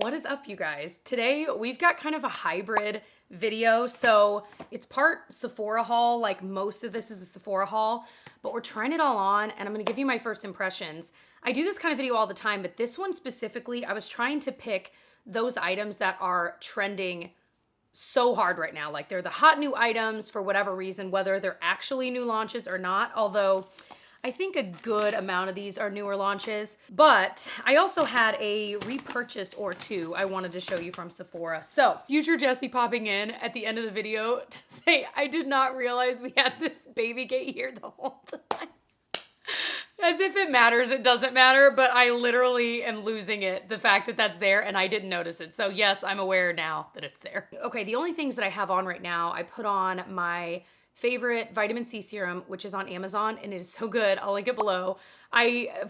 What is up, you guys? Today we've got kind of a hybrid video. So it's part Sephora haul, like most of this is a Sephora haul, but we're trying it all on and I'm gonna give you my first impressions. I do this kind of video all the time, but this one specifically, I was trying to pick those items that are trending so hard right now. Like they're the hot new items for whatever reason, whether they're actually new launches or not, although I think a good amount of these are newer launches, but I also had a repurchase or two I wanted to show you from Sephora. So future Jessie popping in at the end of the video to say, I did not realize we had this baby gate here the whole time. As if it matters, it doesn't matter, but I literally am losing it, the fact that that's there and I didn't notice it. So yes, I'm aware now that it's there. Okay, the only things that I have on right now, I put on my favorite vitamin C serum, which is on Amazon, and it is so good. I'll link it below.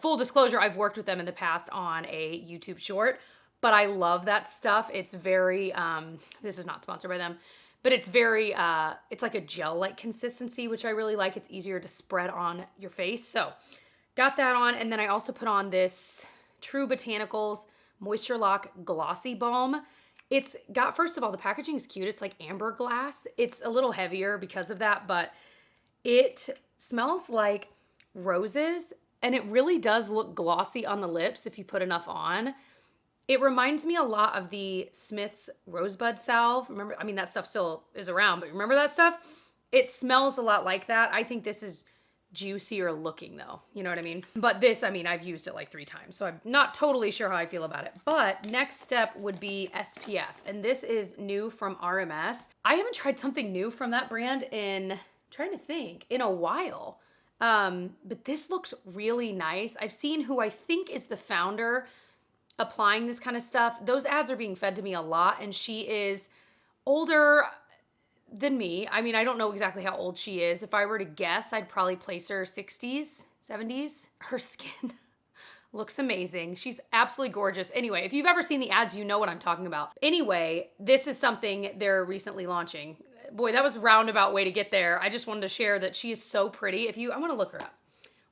Full disclosure, I've worked with them in the past on a YouTube short, but I love that stuff. It's very, this is not sponsored by them, but it's very, it's like a gel-like consistency, which I really like. It's easier to spread on your face. So got that on, and then I also put on this True Botanicals Moisture Lock Glossy Balm. It's got, first of all, the packaging is cute. It's like amber glass. It's a little heavier because of that, but it smells like roses and it really does look glossy on the lips if you put enough on. It reminds me a lot of the Smith's Rosebud Salve. Remember, I mean, that stuff still is around, but remember that stuff? It smells a lot like that. I think this is juicier looking though, you know what I mean? But this, I mean, I've used it like 3 times, so I'm not totally sure how I feel about it. But next step would be SPF, and this is new from RMS. I haven't tried something new from that brand in, trying to think, in a while. But this looks really nice. I've seen who I think is the founder applying this kind of stuff. Those ads are being fed to me a lot, and she is older than me. I mean, I don't know exactly how old she is. If I were to guess, I'd probably place her 60s, 70s. Her skin looks amazing. She's absolutely gorgeous. Anyway, if you've ever seen the ads, you know what I'm talking about. Anyway, this is something they're recently launching. Boy, that was a roundabout way to get there. I just wanted to share that she is so pretty. I want to look her up.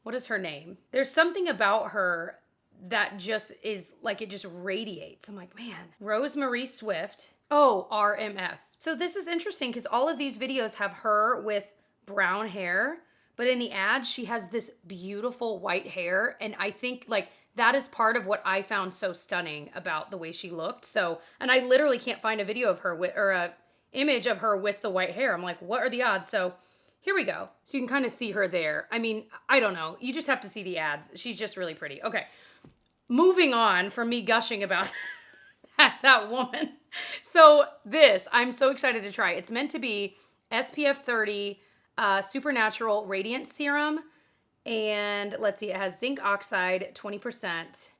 What is her name? There's something about her that just is like, it just radiates. I'm like, man. Rosemary Swift. Oh, RMS. So this is interesting because all of these videos have her with brown hair, but in the ads, she has this beautiful white hair. And I think like that is part of what I found so stunning about the way she looked. So, and I literally can't find a video of her with, or a image of her with the white hair. I'm like, what are the odds? So here we go. So you can kind of see her there. I mean, I don't know. You just have to see the ads. She's just really pretty. Okay. Moving on from me gushing about that woman. So this, I'm so excited to try. It's meant to be SPF 30 Supernatural Radiant Serum. And let's see, it has zinc oxide, 20%.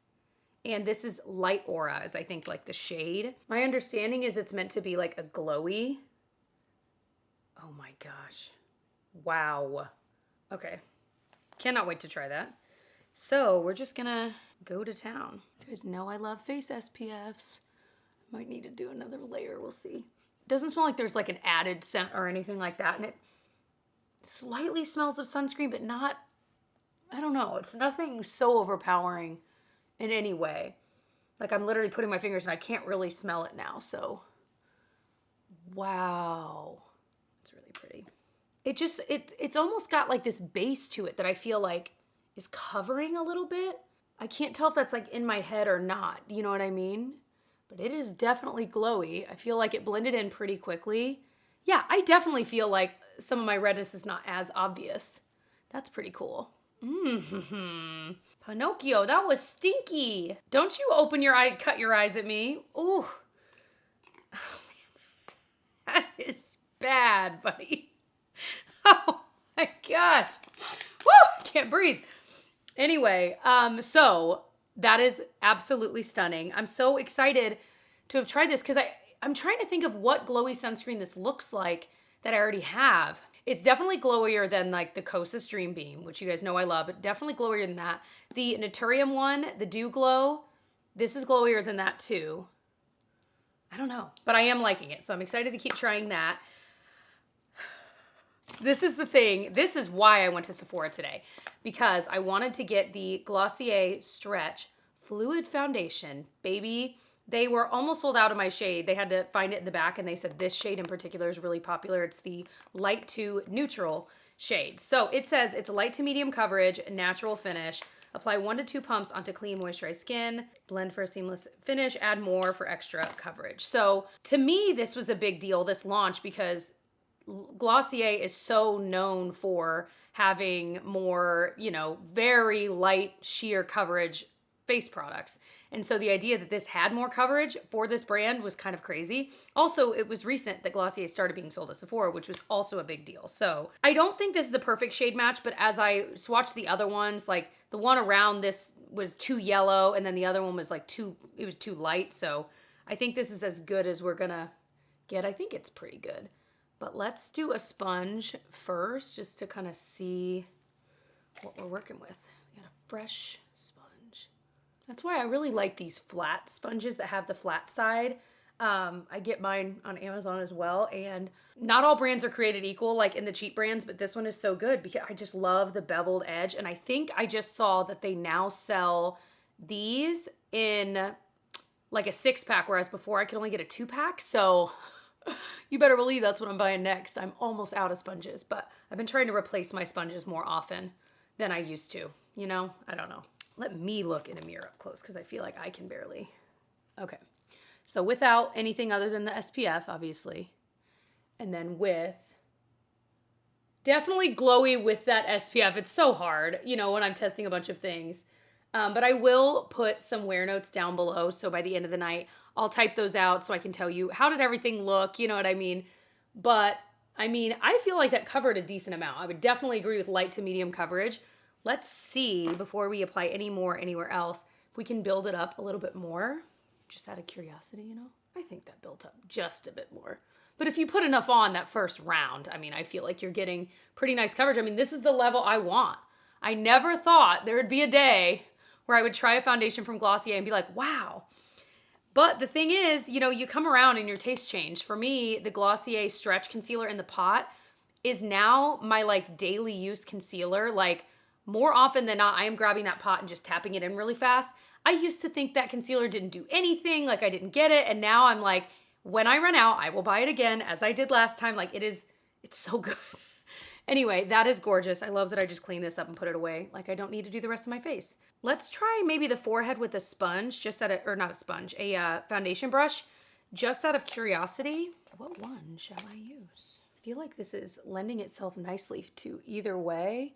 And this is Light Aura, is I think like the shade. My understanding is it's meant to be like a glowy. Oh my gosh. Wow. Okay. Cannot wait to try that. So we're just gonna go to town. You guys know I love face SPFs. Might need to do another layer, we'll see. It doesn't smell like there's like an added scent or anything like that. And it slightly smells of sunscreen, but not, I don't know. It's nothing so overpowering in any way. Like I'm literally putting my fingers and I can't really smell it now. So, wow. It's really pretty. It just, it's almost got like this base to it that I feel like is covering a little bit. I can't tell if that's like in my head or not. You know what I mean? But it is definitely glowy. I feel like it blended in pretty quickly. Yeah, I definitely feel like some of my redness is not as obvious. That's pretty cool. Pinocchio, that was stinky. Don't you open your eye, cut your eyes at me. Ooh. Oh, man. That is bad, buddy. Oh my gosh. Woo, can't breathe. Anyway, so that is absolutely stunning. I'm so excited to have tried this because I'm trying to think of what glowy sunscreen this looks like that I already have. It's definitely glowier than like the Kosas Dream Beam, which you guys know I love, but definitely glowier than that. The Naturium one, the Dew Glow, this is glowier than that too. I don't know, but I am liking it. So I'm excited to keep trying that. This is the thing. This is why I went to Sephora today, because I wanted to get the Glossier Stretch Fluid Foundation. Baby, They were almost sold out of my shade. They had to find it in the back, and they said this shade in particular is really popular. It's the light to neutral shade. So it says it's a light to medium coverage, natural finish. Apply 1 to 2 pumps onto clean, moisturized skin. Blend for a seamless finish. Add more for extra coverage. So to me, this was a big deal, this launch, because Glossier is so known for having more, you know, very light sheer coverage face products. And so the idea that this had more coverage for this brand was kind of crazy. Also, it was recent that Glossier started being sold at Sephora, which was also a big deal. So I don't think this is a perfect shade match, but as I swatched the other ones, like the one around this was too yellow, and then the other one was like too light. So I think this is as good as we're gonna get. I think it's pretty good. But let's do a sponge first, just to kind of see what we're working with. We got a fresh sponge. That's why I really like these flat sponges that have the flat side. I get mine on Amazon as well, and not all brands are created equal, like in the cheap brands, but this one is so good because I just love the beveled edge. And I think I just saw that they now sell these in like a 6-pack, whereas before I could only get a 2-pack. So you better believe that's what I'm buying next. I'm almost out of sponges, but I've been trying to replace my sponges more often than I used to. You know, I don't know. Let me look in a mirror up close because I feel like I can barely. Okay. So without anything other than the SPF, obviously. And then with, definitely glowy with that SPF. It's so hard, you know, when I'm testing a bunch of things. But I will put some wear notes down below. So by the end of the night, I'll type those out so I can tell you how did everything look, you know what I mean? But I mean, I feel like that covered a decent amount. I would definitely agree with light to medium coverage. Let's see, before we apply any more anywhere else, if we can build it up a little bit more. Just out of curiosity, you know? I think that built up just a bit more. But if you put enough on that first round, I mean, I feel like you're getting pretty nice coverage. I mean, this is the level I want. I never thought there would be a day where I would try a foundation from Glossier and be like, wow. But the thing is, you know, you come around and your taste change. For me, the Glossier Stretch Concealer in the pot is now my like daily use concealer. Like more often than not, I am grabbing that pot and just tapping it in really fast. I used to think that concealer didn't do anything, like I didn't get it. And now I'm like, when I run out, I will buy it again as I did last time. Like it's so good. Anyway, that is gorgeous. I love that I just cleaned this up and put it away. Like I don't need to do the rest of my face. Let's try maybe the forehead with a sponge, just out of, or not a sponge, a foundation brush, just out of curiosity. What one shall I use? I feel like this is lending itself nicely to either way.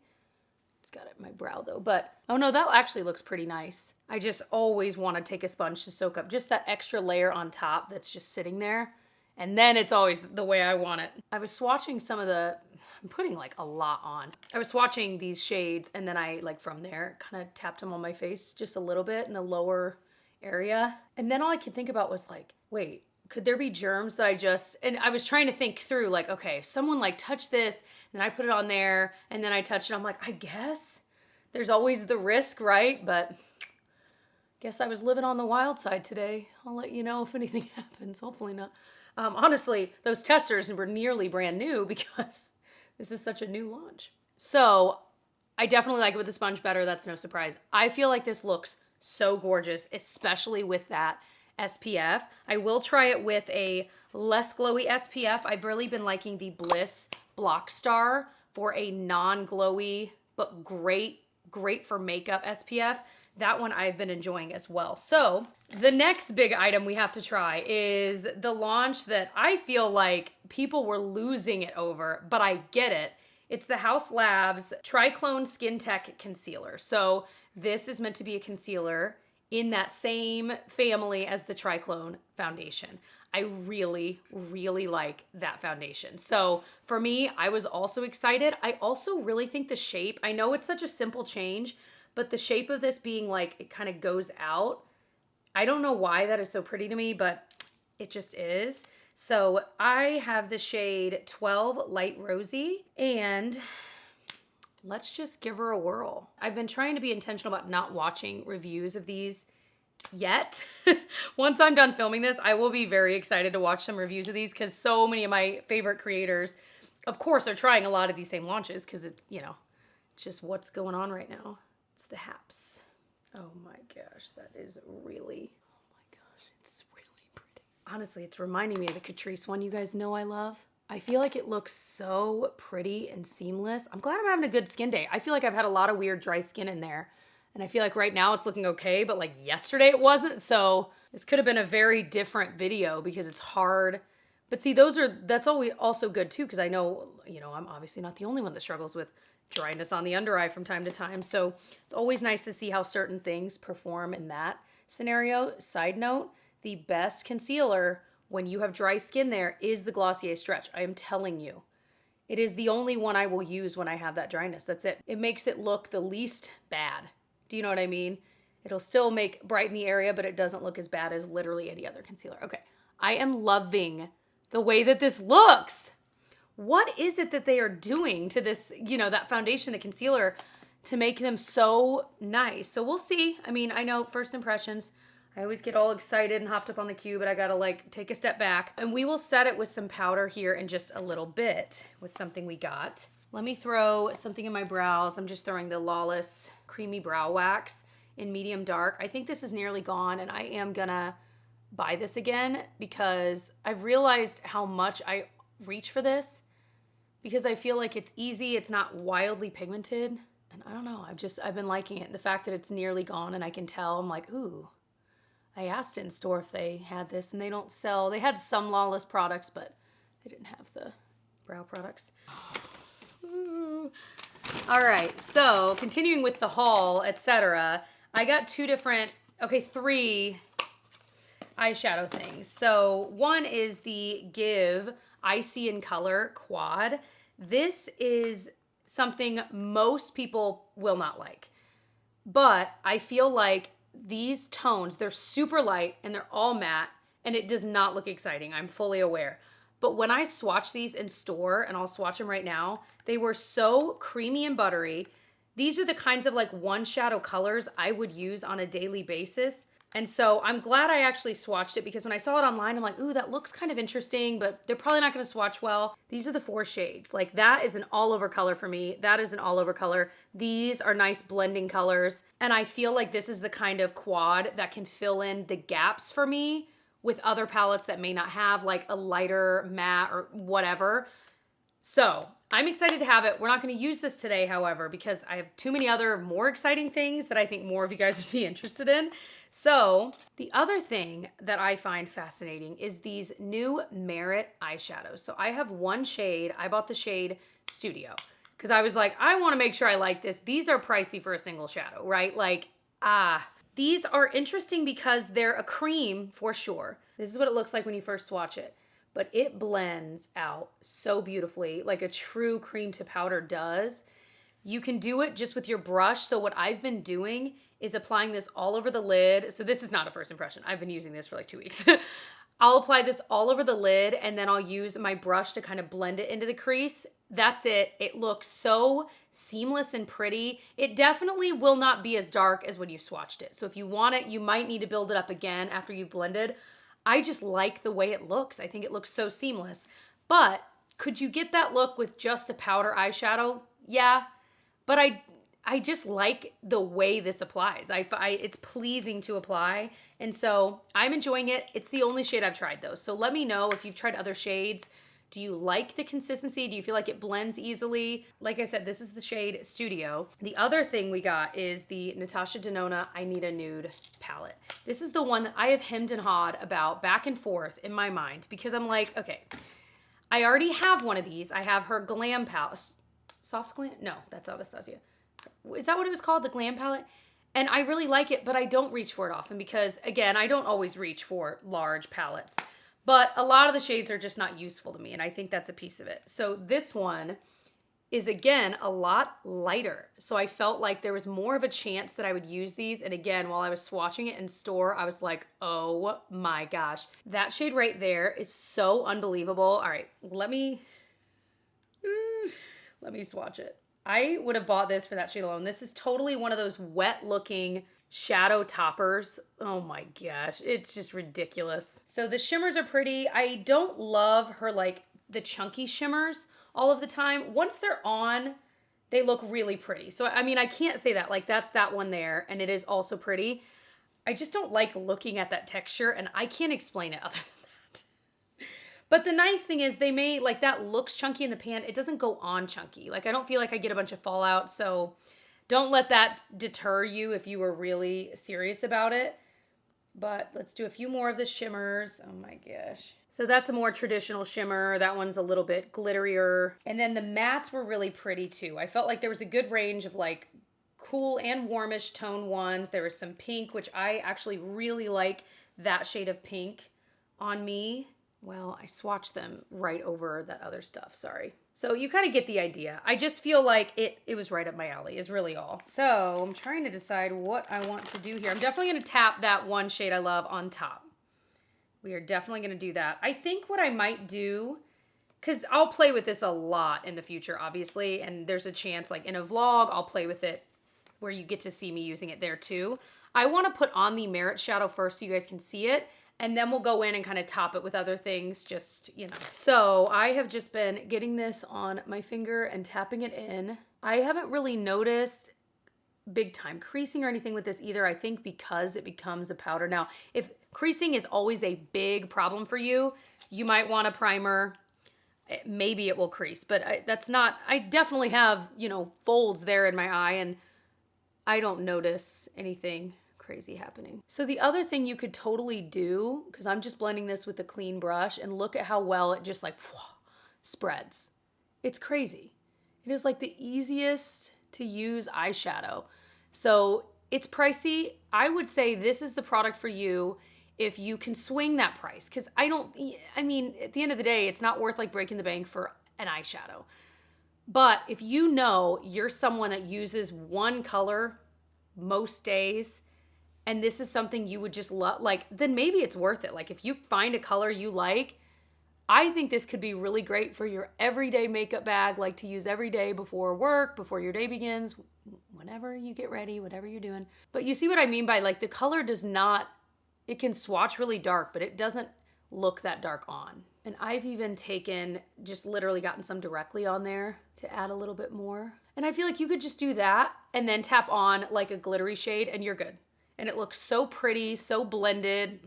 It's got it in my brow though, but oh no, that actually looks pretty nice. I just always want to take a sponge to soak up just that extra layer on top that's just sitting there. And then it's always the way I want it. I was swatching some of the, I'm putting like a lot on. I was swatching these shades and then I like from there kind of tapped them on my face just a little bit in the lower area. And then all I could think about was like, wait, could there be germs that I just, and I was trying to think through like, okay, if someone like touched this and I put it on there and then I touched it, I'm like, I guess there's always the risk, right? But guess I was living on the wild side today. I'll let you know if anything happens, hopefully not. Honestly, those testers were nearly brand new because this is such a new launch. So I definitely like it with the sponge better. That's no surprise. I feel like this looks so gorgeous, especially with that SPF. I will try it with a less glowy SPF. I've really been liking the Bliss Block Star for a non-glowy, but great for makeup SPF. That one I've been enjoying as well. So the next big item we have to try is the launch that I feel like people were losing it over, but I get it. It's the Haus Labs Triclone Skin Tech Concealer. So this is meant to be a concealer in that same family as the Triclone foundation. I really, really like that foundation. So for me, I was also excited. I also really think the shape, I know it's such a simple change, but the shape of this being like, it kind of goes out. I don't know why that is so pretty to me, but it just is. So I have the shade 12 Light Rosy, and let's just give her a whirl. I've been trying to be intentional about not watching reviews of these yet. Once I'm done filming this, I will be very excited to watch some reviews of these because so many of my favorite creators, of course, are trying a lot of these same launches because it's, you know, it's just what's going on right now. It's the haps. Oh my gosh, that is really, oh my gosh, it's Honestly, it's reminding me of the Catrice one you guys know I love. I feel like it looks so pretty and seamless. I'm glad I'm having a good skin day. I feel like I've had a lot of weird dry skin in there. And I feel like right now it's looking okay, but like yesterday it wasn't. So this could have been a very different video because it's hard. But see, that's always also good too, because I know, I'm obviously not the only one that struggles with dryness on the under eye from time to time. So it's always nice to see how certain things perform in that scenario. Side note, the best concealer when you have dry skin there is the Glossier Stretch. I am telling you. It is the only one I will use when I have that dryness. That's it. It makes it look the least bad. Do you know what I mean? It'll still brighten the area, but it doesn't look as bad as literally any other concealer. Okay, I am loving the way that this looks. What is it that they are doing to this, that foundation, the concealer, to make them so nice? So we'll see. I mean, I know first impressions. I always get all excited and hopped up on the cue, but I gotta like take a step back. And we will set it with some powder here in just a little bit with something we got. Let me throw something in my brows. I'm just throwing the Lawless Creamy Brow Wax in medium dark. I think this is nearly gone, and I am gonna buy this again because I've realized how much I reach for this because I feel like it's easy. It's not wildly pigmented. And I don't know, I've been liking it. The fact that it's nearly gone and I can tell, I'm like, ooh. I asked in store if they had this, and they don't sell. They had some Lawless products, but they didn't have the brow products. Ooh. All right, so continuing with the haul, etc. I got three eyeshadow things. So one is the Give Icy in Color Quad. This is something most people will not like, but I feel like these tones, they're super light and they're all matte and it does not look exciting. I'm fully aware. But when I swatch these in store, and I'll swatch them right now, they were so creamy and buttery. These are the kinds of like one shadow colors I would use on a daily basis. And so I'm glad I actually swatched it because when I saw it online, I'm like, ooh, that looks kind of interesting, but they're probably not gonna swatch well. These are the 4 shades. Like that is an all over color for me. That is an all over color. These are nice blending colors. And I feel like this is the kind of quad that can fill in the gaps for me with other palettes that may not have like a lighter matte or whatever. So I'm excited to have it. We're not gonna use this today, however, because I have too many other more exciting things that I think more of you guys would be interested in. So the other thing that I find fascinating is these new Merit eyeshadows. So I have one shade. I bought the shade Studio because I was like, I want to make sure I like this. These are pricey for a single shadow, right? Like, these are interesting because they're a cream for sure. This is what it looks like when you first swatch it, but it blends out so beautifully like a true cream to powder does. You can do it just with your brush. So what I've been doing is applying this all over the lid. So this is not a first impression. I've been using this for like 2 weeks. I'll apply this all over the lid and then I'll use my brush to kind of blend it into the crease. That's it. It looks so seamless and pretty. It definitely will not be as dark as when you swatched it. So if you want it, you might need to build it up again after you've blended. I just like the way it looks. I think it looks so seamless. But could you get that look with just a powder eyeshadow? Yeah. But I just like the way this applies. It's pleasing to apply. And so I'm enjoying it. It's the only shade I've tried though. So let me know if you've tried other shades. Do you like the consistency? Do you feel like it blends easily? Like I said, this is the shade Studio. The other thing we got is the Natasha Denona I Need a Nude palette. This is the one that I have hemmed and hawed about back and forth in my mind because I'm like, okay, I already have one of these. I have her Glam palette. Soft Glam? No, that's Anastasia. Is that what it was called? The Glam palette? And I really like it, but I don't reach for it often because, again, I don't always reach for large palettes. But a lot of the shades are just not useful to me, and I think that's a piece of it. So this one is, again, a lot lighter. So I felt like there was more of a chance that I would use these. And again, while I was swatching it in store, I was like, oh my gosh. That shade right there is so unbelievable. All right, let me swatch it. I would have bought this for that shade alone. This is totally one of those wet looking shadow toppers. Oh my gosh, it's just ridiculous. So the shimmers are pretty. I don't love her like the chunky shimmers all of the time. Once they're on, they look really pretty. So I mean, I can't say that. Like that's that one there and it is also pretty. I just don't like looking at that texture and I can't explain it other than But the nice thing is they may, like that looks chunky in the pan. It doesn't go on chunky. Like I don't feel like I get a bunch of fallout. So don't let that deter you if you were really serious about it. But let's do a few more of the shimmers. Oh my gosh. So that's a more traditional shimmer. That one's a little bit glitterier. And then the mattes were really pretty too. I felt like there was a good range of like cool and warmish tone ones. There was some pink, which I actually really like that shade of pink on me. Well, I swatched them right over that other stuff, sorry. So you kind of get the idea. I just feel like it was right up my alley is really all. So I'm trying to decide what I want to do here. I'm definitely gonna tap that one shade I love on top. We are definitely gonna do that. I think what I might do, because I'll play with this a lot in the future, obviously, and there's a chance like in a vlog, I'll play with it where you get to see me using it there too. I wanna put on the Merit shadow first so you guys can see it. And then we'll go in and kind of top it with other things, just, you know. So I have just been getting this on my finger and tapping it in. I haven't really noticed big time creasing or anything with this either, I think because it becomes a powder. Now, if creasing is always a big problem for you, you might want a primer. Maybe it will crease, but I definitely have, you know, folds there in my eye and I don't notice anything crazy happening. So the other thing you could totally do, because I'm just blending this with a clean brush, and look at how well it just like spreads. It's crazy. It is like the easiest to use eyeshadow. So it's pricey. I would say this is the product for you if you can swing that price. Because I mean, at the end of the day, it's not worth like breaking the bank for an eyeshadow. But if you know you're someone that uses one color most days, and this is something you would just love, like, then maybe it's worth it. Like, if you find a color you like, I think this could be really great for your everyday makeup bag, like to use every day before work, before your day begins, whenever you get ready, whatever you're doing. But you see what I mean by, like, the color does not, it can swatch really dark, but it doesn't look that dark on. And I've even just literally gotten some directly on there to add a little bit more. And I feel like you could just do that and then tap on, like, a glittery shade, and you're good. And it looks so pretty, so blended.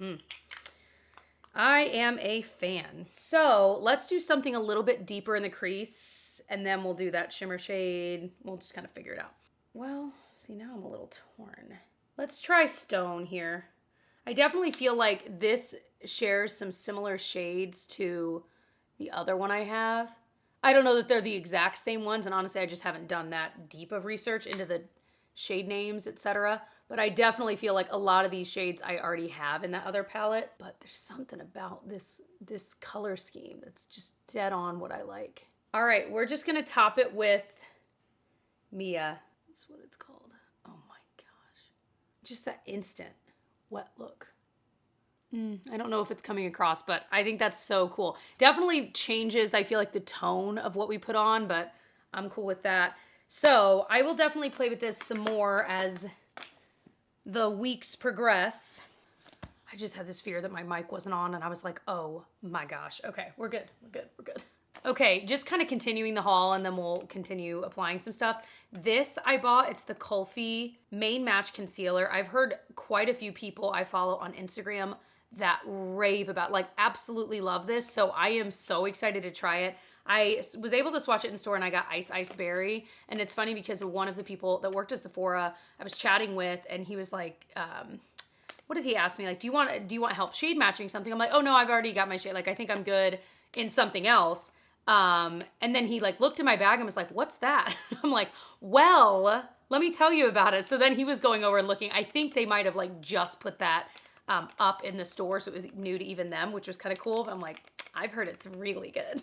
I am a fan. So let's do something a little bit deeper in the crease, and then we'll do that shimmer shade. We'll just kind of figure it out. Well, see, now I'm a little torn. Let's try Stone here. I definitely feel like this shares some similar shades to the other one I have. I don't know that they're the exact same ones, and honestly, I just haven't done that deep of research into the shade names, etc. But I definitely feel like a lot of these shades I already have in that other palette. But there's something about this color scheme that's just dead on what I like. All right, we're just gonna top it with Mia. That's what it's called. Oh my gosh. Just that instant wet look. I don't know if it's coming across, but I think that's so cool. Definitely changes, I feel like, the tone of what we put on, but I'm cool with that. So I will definitely play with this some more as the weeks progress. I just had this fear that my mic wasn't on and I was like, oh my gosh. Okay, we're good. Okay, just kind of continuing the haul and then we'll continue applying some stuff. This I bought, it's the Kulfi Main Match Concealer. I've heard quite a few people I follow on Instagram that rave about, like, absolutely love this. So I am so excited to try it. I was able to swatch it in store and I got Ice Berry. And it's funny because one of the people that worked at Sephora I was chatting with, and he was like, what did he ask me? Like, do you want help shade matching something? I'm like, oh no, I've already got my shade. Like, I think I'm good in something else. And then he like looked in my bag and was like, what's that? I'm like, well, let me tell you about it. So then he was going over and looking. I think they might have like just put that up in the store, so it was new to even them, which was kind of cool. But I'm like, I've heard it's really good.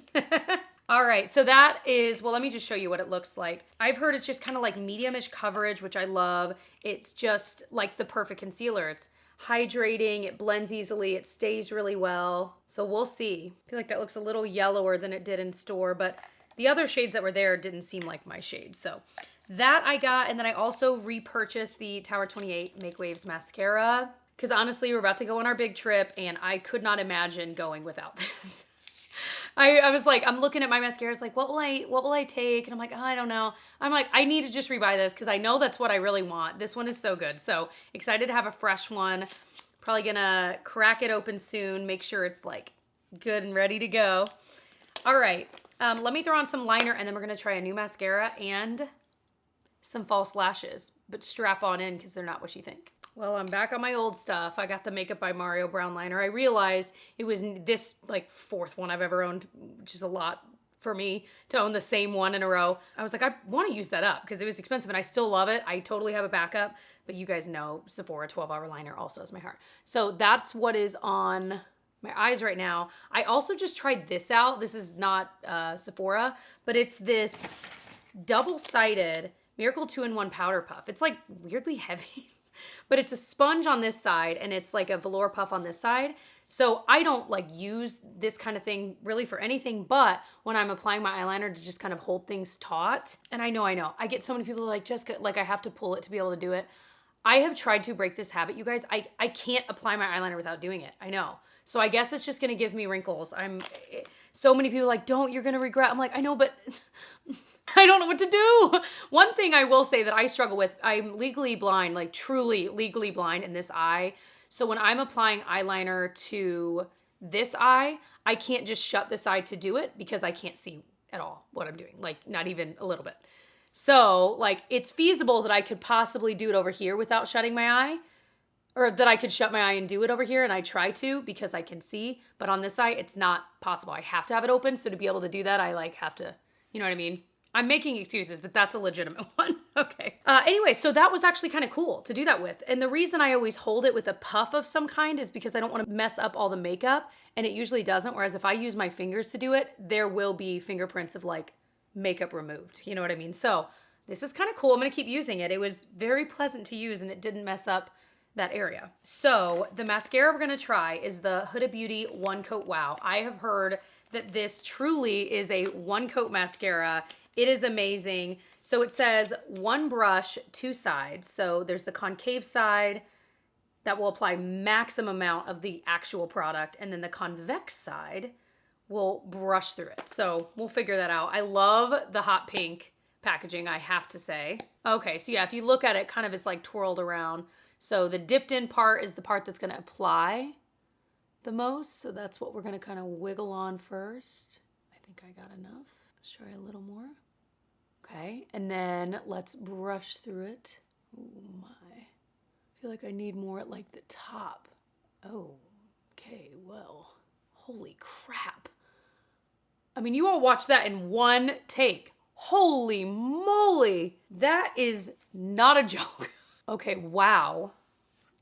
All right, so that is, well, let me just show you what it looks like. I've heard it's just kind of like medium-ish coverage, which I love. It's just like the perfect concealer. It's hydrating, it blends easily, it stays really well. So we'll see. I feel like that looks a little yellower than it did in store, but the other shades that were there didn't seem like my shade. So that I got, and then I also repurchased the Tower 28 Make Waves mascara, because honestly, we're about to go on our big trip, and I could not imagine going without this. I was like, I'm looking at my mascaras like, what will I take? And I'm like, oh, I don't know. I'm like, I need to just rebuy this because I know that's what I really want. This one is so good. So excited to have a fresh one. Probably gonna crack it open soon. Make sure it's like Good and ready to go. All right, let me throw on some liner and then we're gonna try a new mascara and some false lashes, but strap on in because they're not what you think. Well, I'm back on my old stuff. I got the Makeup by Mario brown liner. I realized it was this like 4th one I've ever owned, which is a lot for me to own the same one in a row. I was like, I want to use that up because it was expensive and I still love it. I totally have a backup, but you guys know Sephora 12-hour liner also has my heart. So that's what is on my eyes right now. I also just tried this out. This is not Sephora, but it's this double-sided Miracle 2-in-1 powder puff. It's like weirdly heavy, but it's a sponge on this side and it's like a velour puff on this side. So I don't like use this kind of thing really for anything, but when I'm applying my eyeliner to just kind of hold things taut. And I know, I get so many people like, Jessica, like I have to pull it to be able to do it. I have tried to break this habit, you guys. I can't apply my eyeliner without doing it. I know. So I guess it's just gonna give me wrinkles. So many people are like, don't, you're gonna regret. I'm like, I know, but I don't know what to do. One thing I will say that I struggle with, I'm legally blind, like truly legally blind in this eye. So when I'm applying eyeliner to this eye, I can't just shut this eye to do it because I can't see at all what I'm doing, like not even a little bit. So like it's feasible that I could possibly do it over here without shutting my eye, or that I could shut my eye and do it over here, and I try to because I can see, but on this side, it's not possible. I have to have it open, so to be able to do that, I like have to, you know what I mean? I'm making excuses, but that's a legitimate one. Okay. Anyway, so that was actually kind of cool to do that with. And the reason I always hold it with a puff of some kind is because I don't want to mess up all the makeup, and it usually doesn't. Whereas if I use my fingers to do it, there will be fingerprints of like makeup removed. You know what I mean? So this is kind of cool. I'm going to keep using it. It was very pleasant to use and it didn't mess up that area. So the mascara we're going to try is the Huda Beauty One Coat Wow. I have heard that this truly is a one coat mascara. It is amazing. So it says 1 brush, 2 sides. So there's the concave side that will apply maximum amount of the actual product. And then the convex side will brush through it. So we'll figure that out. I love the hot pink packaging, I have to say. Okay, so yeah, if you look at it, kind of it's like twirled around. So the dipped in part is the part that's gonna apply the most. So that's what we're gonna kind of wiggle on first. I think I got enough. Let's try a little more. Okay, and then let's brush through it. Oh my. I feel like I need more at like the top. Oh, okay, well, holy crap. I mean, you all watched that in one take. Holy moly. That is not a joke. Okay, wow.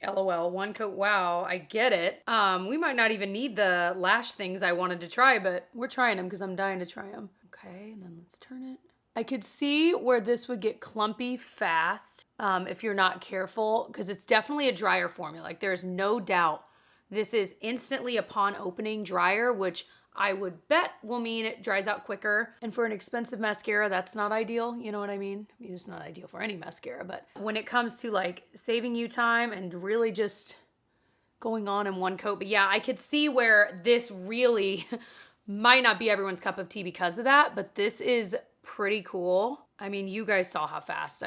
LOL, one coat wow, I get it. We might not even need the lash things I wanted to try, but we're trying them because I'm dying to try them. Okay, and then let's turn it. I could see where this would get clumpy fast if you're not careful, because it's definitely a drier formula. Like there's no doubt this is instantly upon opening drier, which I would bet will mean it dries out quicker. And for an expensive mascara, that's not ideal. You know what I mean? I mean, it's not ideal for any mascara, but when it comes to like saving you time and really just going on in one coat. But yeah, I could see where this really might not be everyone's cup of tea because of that, but this is pretty cool. I mean, you guys saw how fast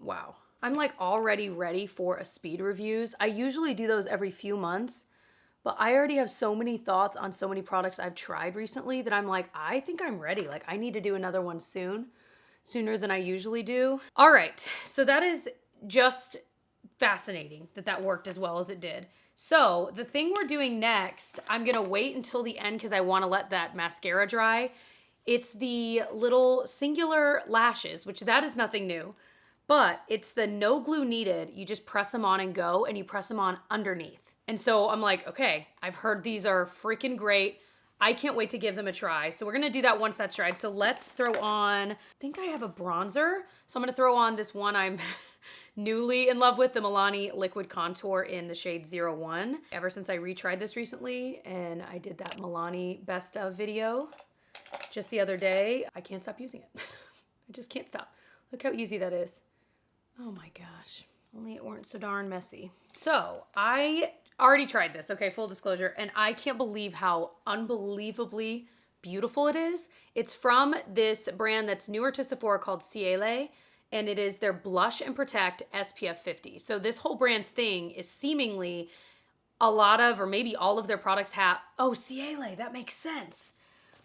wow. I'm like already ready for a speed reviews. I usually do those every few months, but I already have so many thoughts on so many products I've tried recently that I'm like, I think I'm ready. Like I need to do another one sooner than I usually do. All right, so that is just fascinating that that worked as well as it did. So the thing we're doing next, I'm gonna wait until the end because I wanna let that mascara dry. It's the little singular lashes, which that is nothing new, but it's the no glue needed. You just press them on and go, and you press them on underneath. And so I'm like, okay, I've heard these are freaking great. I can't wait to give them a try. So we're gonna do that once that's dried. So let's throw on, I think I have a bronzer. So I'm gonna throw on this one I'm newly in love with, the Milani Liquid Contour in the shade 01. Ever since I retried this recently, and I did that Milani best of video just the other day, I can't stop using it. I just can't stop. Look how easy that is. Oh my gosh. Only it weren't so darn messy. So I already tried this, okay, full disclosure, and I can't believe how unbelievably beautiful it is. It's from this brand that's newer to Sephora called Ciele, and it is their Blush and Protect SPF 50. So this whole brand's thing is seemingly a lot of, or maybe all of their products have, oh, ciele, that makes sense.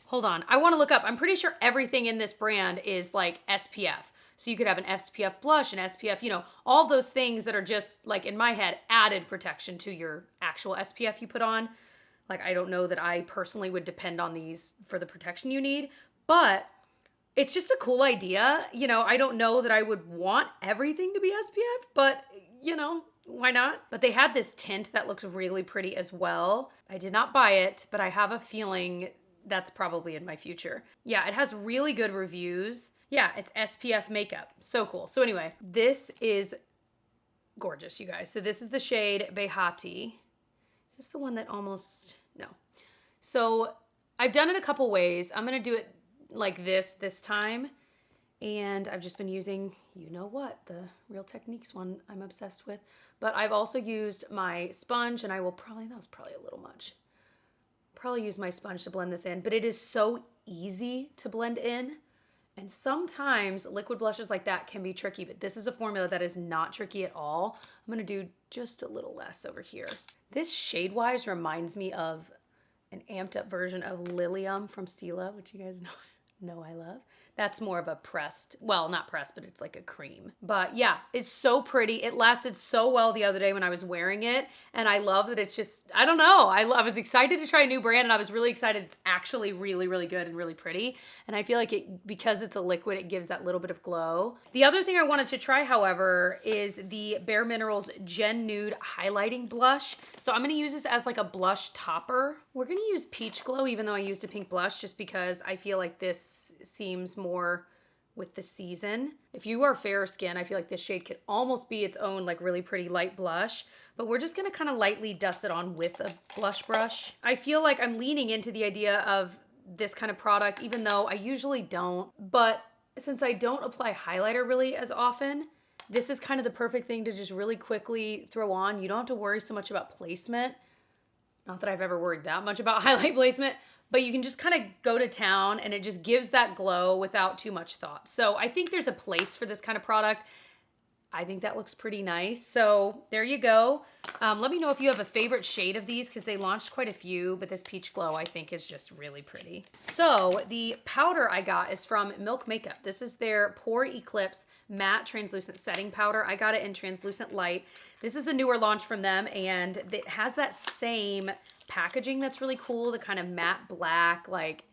Hold on, I wanna look up. I'm pretty sure everything in this brand is like SPF. So you could have an SPF blush, an SPF, you know, all those things that are just like in my head, added protection to your actual SPF you put on. Like, I don't know that I personally would depend on these for the protection you need, but it's just a cool idea. You know, I don't know that I would want everything to be SPF, but you know, why not? But they had this tint that looks really pretty as well. I did not buy it, but I have a feeling that's probably in my future. Yeah, it has really good reviews. Yeah, it's SPF makeup. So cool. So anyway, this is gorgeous, you guys. So this is the shade Behati. Is this the one that almost, no. So I've done it a couple ways. I'm going to do it like this time. And I've just been using, you know what, the Real Techniques one I'm obsessed with. But I've also used my sponge, and I will probably, that was probably a little much. Probably use my sponge to blend this in, but it is so easy to blend in. And sometimes liquid blushes like that can be tricky, but this is a formula that is not tricky at all. I'm gonna do just a little less over here. This shade-wise reminds me of an amped up version of Lilium from Ciele, which you guys know I love. That's more of a pressed, well, not pressed, but it's like a cream. But yeah, it's so pretty. It lasted so well the other day when I was wearing it. And I love that it's just, I don't know. I was excited to try a new brand, and I was really excited. It's actually really, really good and really pretty. And I feel like it, because it's a liquid, it gives that little bit of glow. The other thing I wanted to try, however, is the Bare Minerals Gen Nude Highlighting Blush. So I'm gonna use this as like a blush topper. We're gonna use Peach Glow, even though I used a pink blush, just because I feel like this seems more with the season. If you are fair skin, I feel like this shade could almost be its own like really pretty light blush, but we're just gonna kind of lightly dust it on with a blush brush. I feel like I'm leaning into the idea of this kind of product, even though I usually don't, but since I don't apply highlighter really as often, this is kind of the perfect thing to just really quickly throw on. You don't have to worry so much about placement. Not that I've ever worried that much about highlight placement, but you can just kind of go to town and it just gives that glow without too much thought. So I think there's a place for this kind of product. I think that looks pretty nice. So there you go. Let me know if you have a favorite shade of these, because they launched quite a few, but this Peach Glow I think is just really pretty. So the powder I got is from Milk Makeup. This is their Pore Eclipse Matte Translucent Setting Powder. I got it in Translucent Light. This is a newer launch from them, and it has that same packaging that's really cool, the kind of matte black, like,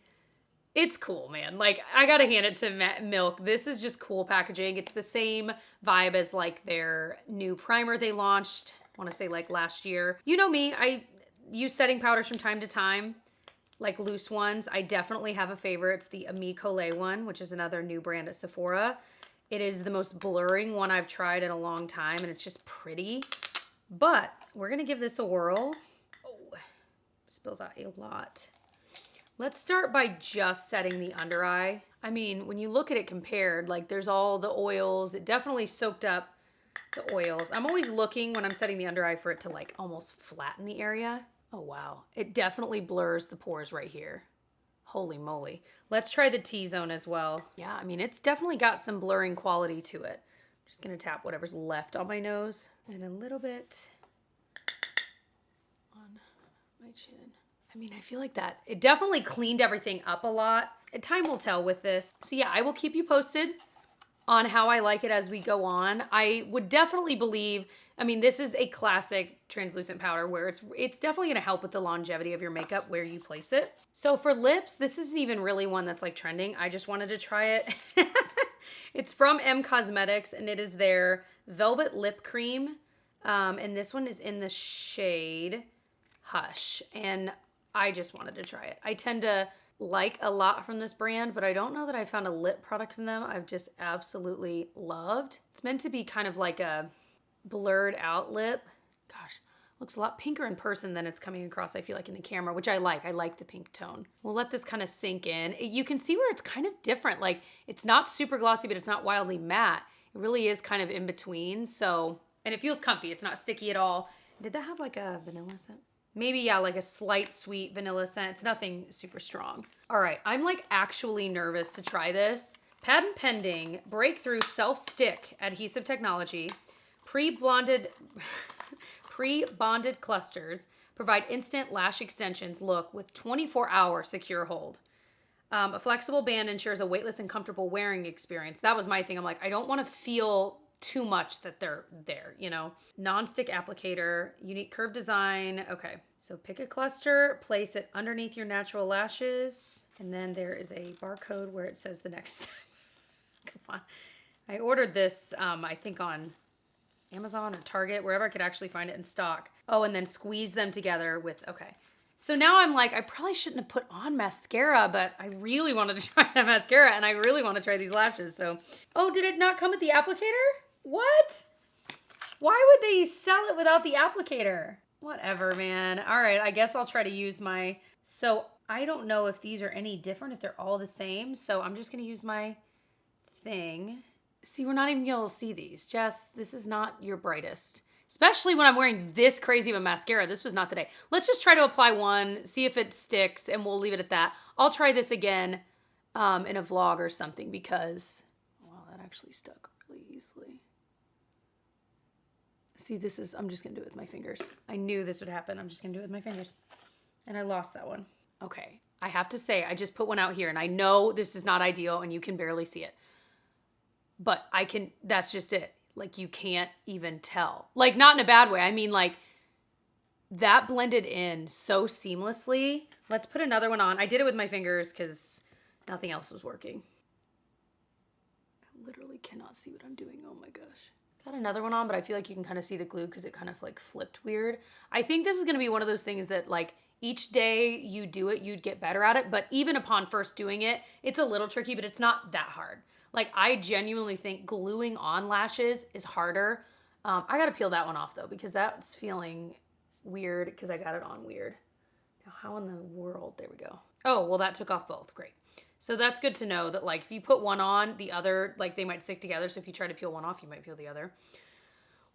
it's cool, man. Like, I gotta hand it to Milk. This is just cool packaging. It's the same vibe as like their new primer they launched, I wanna say like last year. You know me, I use setting powders from time to time, like loose ones. I definitely have a favorite. It's the Ami Collet one, which is another new brand at Sephora. It is the most blurring one I've tried in a long time, and it's just pretty. But we're gonna give this a whirl. Oh, spills out a lot. Let's start by just setting the under eye. I mean, when you look at it compared, like there's all the oils. It definitely soaked up the oils. I'm always looking when I'm setting the under eye for it to like almost flatten the area. Oh wow, it definitely blurs the pores right here. Holy moly. Let's try the T-zone as well. Yeah, I mean, it's definitely got some blurring quality to it. I'm just gonna tap whatever's left on my nose and a little bit on my chin. I mean, I feel like that, it definitely cleaned everything up a lot. Time will tell with this. So yeah, I will keep you posted on how I like it as we go on. I would definitely believe, I mean, this is a classic translucent powder where it's definitely gonna help with the longevity of your makeup where you place it. So for lips, this isn't even really one that's like trending. I just wanted to try it. It's from M Cosmetics, and it is their Velvet Lip Cream. And this one is in the shade Hush. And I just wanted to try it. I tend to like a lot from this brand, but I don't know that I found a lip product from them I've just absolutely loved. It's meant to be kind of like a blurred out lip. Gosh, looks a lot pinker in person than it's coming across, I feel like, in the camera, which I like. I like the pink tone. We'll let this kind of sink in. You can see where it's kind of different. Like, it's not super glossy, but it's not wildly matte. It really is kind of in between. So, and it feels comfy. It's not sticky at all. Did that have like a vanilla scent? Maybe, yeah, like a slight sweet vanilla scent. It's nothing super strong. All right, I'm like actually nervous to try this. Patent pending, breakthrough self-stick adhesive technology, pre-bonded pre-bonded clusters provide instant lash extensions look with 24-hour secure hold. A flexible band ensures a weightless and comfortable wearing experience. That was my thing. I'm like, I don't want to feel too much that they're there, you know. Non-stick applicator, unique curve design. Okay, so pick a cluster, place it underneath your natural lashes, and then there is a barcode where it says the next step. Come on. I ordered this, I think on Amazon or Target, wherever I could actually find it in stock. Oh, and then squeeze them together with, okay. So now I'm like, I probably shouldn't have put on mascara, but I really wanted to try that mascara and I really want to try these lashes. So, oh, did it not come with the applicator? What? Why would they sell it without the applicator? Whatever, man. All right, I guess I'll try to use my, so I don't know if these are any different, if they're all the same. So I'm just going to use my thing. See, we're not even gonna be able to see these. Jess, this is not your brightest. Especially when I'm wearing this crazy of a mascara. This was not the day. Let's just try to apply one, see if it sticks, and we'll leave it at that. I'll try this again in a vlog or something because, wow, that actually stuck really easily. See, this is, I'm just gonna do it with my fingers. I knew this would happen. I'm just gonna do it with my fingers. And I lost that one. Okay, I have to say, I just put one out here and I know this is not ideal and you can barely see it. But I can, that's just it. Like, you can't even tell. Like, not in a bad way. I mean, like, that blended in so seamlessly. Let's put another one on. I did it with my fingers because nothing else was working. I literally cannot see what I'm doing. Oh my gosh. Got another one on, but I feel like you can kind of see the glue because it kind of like flipped weird. I think this is going to be one of those things that like each day you do it, you'd get better at it. But even upon first doing it, it's a little tricky, but it's not that hard. Like, I genuinely think gluing on lashes is harder. I got to peel that one off, though, because that's feeling weird because I got it on weird. Now, how in the world? There we go. Oh, well, that took off both. Great. So that's good to know that, like, if you put one on, the other, like, they might stick together. So if you try to peel one off, you might peel the other.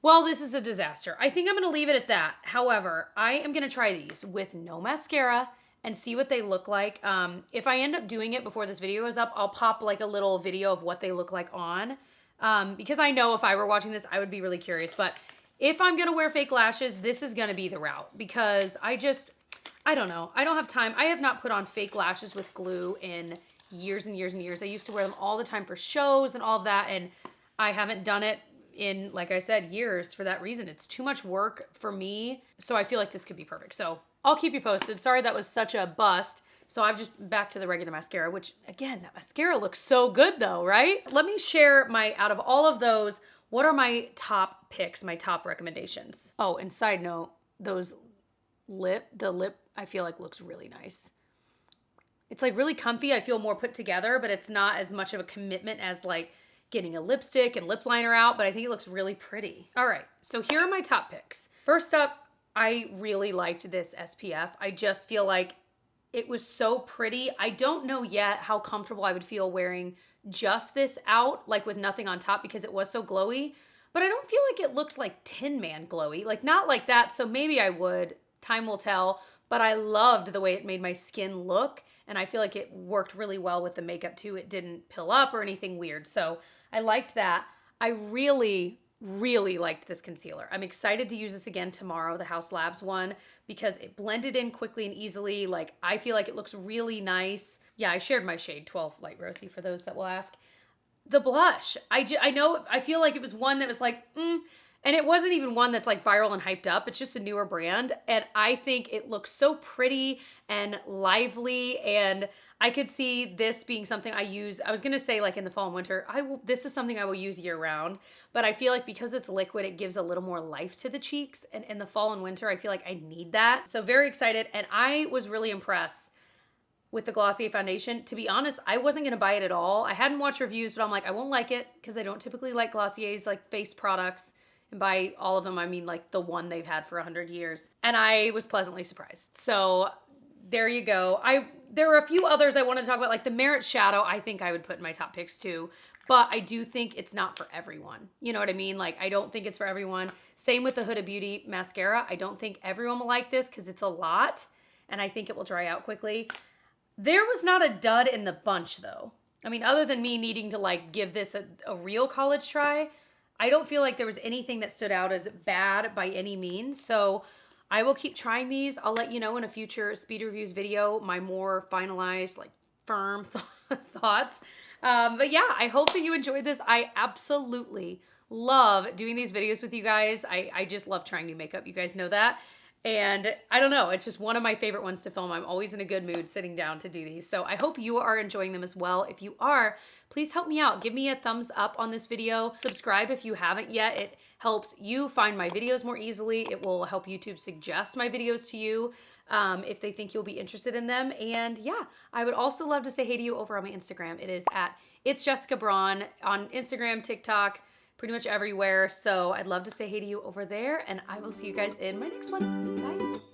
Well, this is a disaster. I think I'm going to leave it at that. However, I am going to try these with no mascara and see what they look like. If I end up doing it before this video is up, I'll pop like a little video of what they look like on. Because I know if I were watching this, I would be really curious. But if I'm gonna wear fake lashes, this is gonna be the route. Because I don't know. I don't have time. I have not put on fake lashes with glue in years and years and years. I used to wear them all the time for shows and all of that. And I haven't done it in, like I said, years for that reason. It's too much work for me. So I feel like this could be perfect. So I'll keep you posted. Sorry that was such a bust. So I've just back to the regular mascara, which again, that mascara looks so good though, right? Let me share out of all of those, what are my top picks, my top recommendations? Oh, and side note, the lip I feel like looks really nice. It's like really comfy. I feel more put together, but it's not as much of a commitment as like getting a lipstick and lip liner out, but I think it looks really pretty. All right, so here are my top picks. First up, I really liked this SPF. I just feel like it was so pretty. I don't know yet how comfortable I would feel wearing just this out, like with nothing on top because it was so glowy, but I don't feel like it looked like Tin Man glowy, like not like that. So maybe I would, time will tell, but I loved the way it made my skin look. And I feel like it worked really well with the makeup too. It didn't pill up or anything weird. So I liked that. I really liked this concealer. I'm excited to use this again tomorrow, the Haus Labs one, because it blended in quickly and easily. Like, I feel like it looks really nice. Yeah, I shared my shade 12 Light Rosy for those that will ask. The blush, I know, I feel like it was one that was like, and it wasn't even one that's like viral and hyped up. It's just a newer brand. And I think it looks so pretty and lively. And I could see this being something I use. I was going to say like in the fall and winter, this is something I will use year round. But I feel like because it's liquid, it gives a little more life to the cheeks. And in the fall and winter, I feel like I need that. So very excited. And I was really impressed with the Glossier foundation. To be honest, I wasn't gonna buy it at all. I hadn't watched reviews, but I'm like, I won't like it because I don't typically like Glossier's like face products. And by all of them, I mean like the one they've had for 100 years. And I was pleasantly surprised. So there you go. There were a few others I wanted to talk about, like the Merit Shadow, I think I would put in my top picks too. But I do think it's not for everyone. You know what I mean? Like, I don't think it's for everyone. Same with the Huda Beauty mascara. I don't think everyone will like this because it's a lot. And I think it will dry out quickly. There was not a dud in the bunch though. I mean, other than me needing to like give this a real college try, I don't feel like there was anything that stood out as bad by any means. So I will keep trying these. I'll let you know in a future speed reviews video my more finalized, like firm thoughts. But yeah, I hope that you enjoyed this. I absolutely love doing these videos with you guys. I just love trying new makeup. You guys know that. And I don't know, it's just one of my favorite ones to film. I'm always in a good mood sitting down to do these. So I hope you are enjoying them as well. If you are, please help me out. Give me a thumbs up on this video. Subscribe if you haven't yet. It helps you find my videos more easily. It will help YouTube suggest my videos to you if they think you'll be interested in them. And yeah, I would also love to say hey to you over on my Instagram. It is at It's Jessica Braun on Instagram, TikTok, pretty much everywhere. So I'd love to say hey to you over there, and I will see you guys in my next one. Bye.